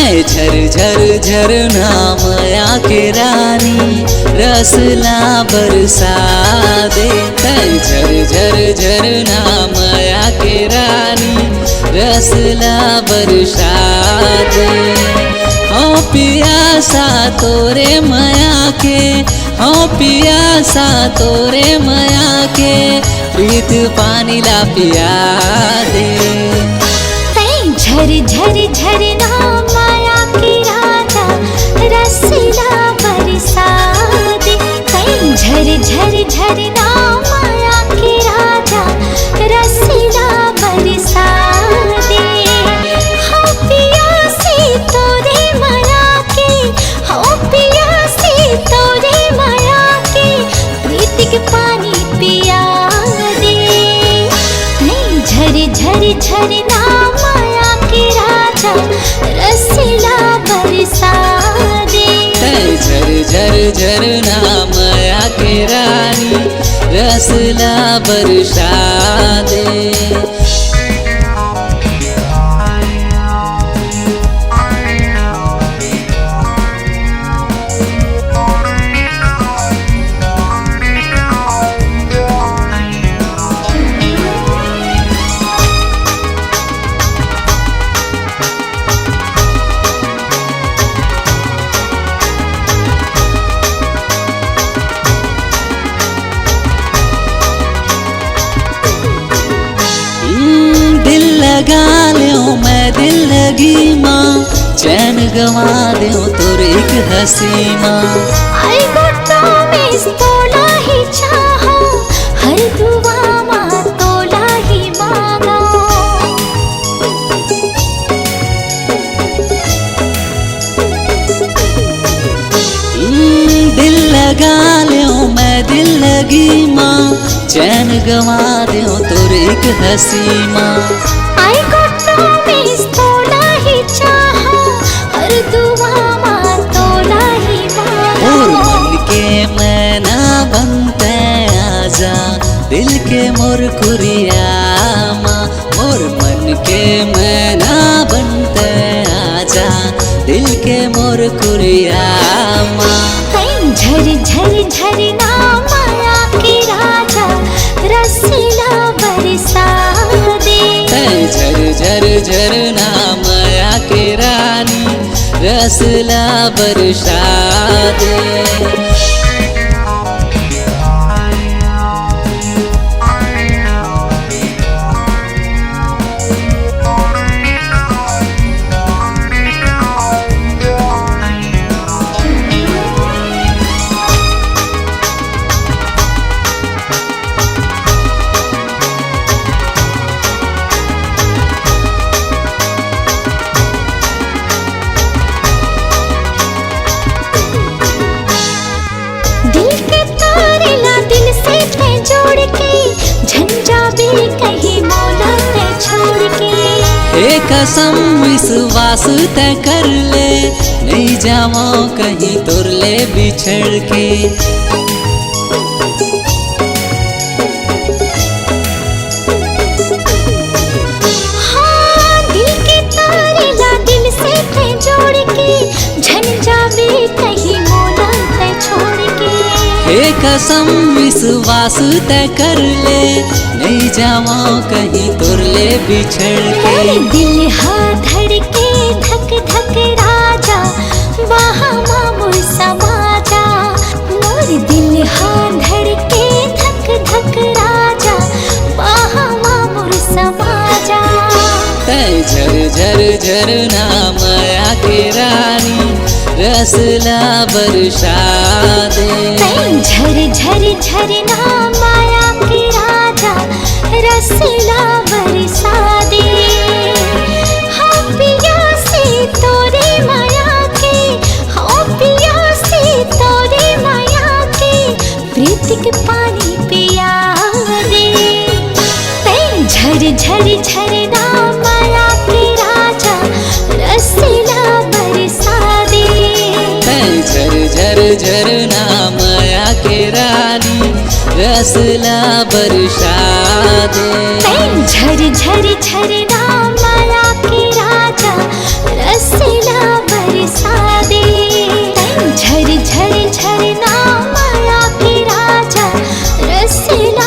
झर झर झरना माया के रानी रसला बरसा दे। झर झर झरना माया के रानी रसला बरसा दे। हाँ पियासा तोरे माया के, हाँ पियासा तोरे माया के प्रीत पानी ला पिया दे। झर झर झरना माया की राजा रसला बरसा दे। झर झर झरना माया की राजा रसला बरसा दे। हाँ पियासी तोरे माया के, हाँ पियासी तोरे माया के प्रीत के पानी पिया दे। झर झर झरना माया के राजा रसला बरसा दे। झर झर झरना माया के रानी रसला बरसा दे। लगा लो मैं दिल लगी माँ, चैन गवा दो तोर एक हंसी माँ। आई गुट्टो में तोला ही चाहा, हर दुआ माँ तोला ही मांगा। दिल लगा लो मैं दिल लगी माँ, चैन गवा दो तोर एक हंसी माँ। आई गुट्टो में तोला ही चाहा, हर दुआ माँ तोला ही मांगा। और मन के मैना बनते आजा, दिल के मोर कुरिया माँ। और मन के मैना बनते आजा, दिल के मोर कुरिया माँ। झर झर झरना माया के राजा रसला बरसा दे। झर झर झरना माया के रानी रसला बरसा दे। कसम विश्वास तय कर ले, नहीं जाओ कहीं तोर ले बिछड़ के। हाँ दिल के तारे ला दिल से तय जोड़ के, झन जावे कहीं मोला तय छोड़ के। कसम विश्वास तय कर ले, नहीं जाओ कहीं तोर ले बिछड़ के। दिल हाँ धड़के धक धक राजा, वहाँ मामूल समाजा। मोर दिल हाँ धड़के धक धक राजा, वहाँ मामूल समाजा। झर झर झरना माया के रानी रसला बरसा दे। झर झर झरना माया के राजा रसला बरसा दे। हाँ पियासी तोरे माया के, हाँ पियासी तोरे माया के प्रीत के पानी पिया दे। झर झर झरना माया के राजा रसला बरसा दे। झर झर झरना माया के रानी रसला बरसा दे। झर झर झरना माया के राजा रसला हंसेला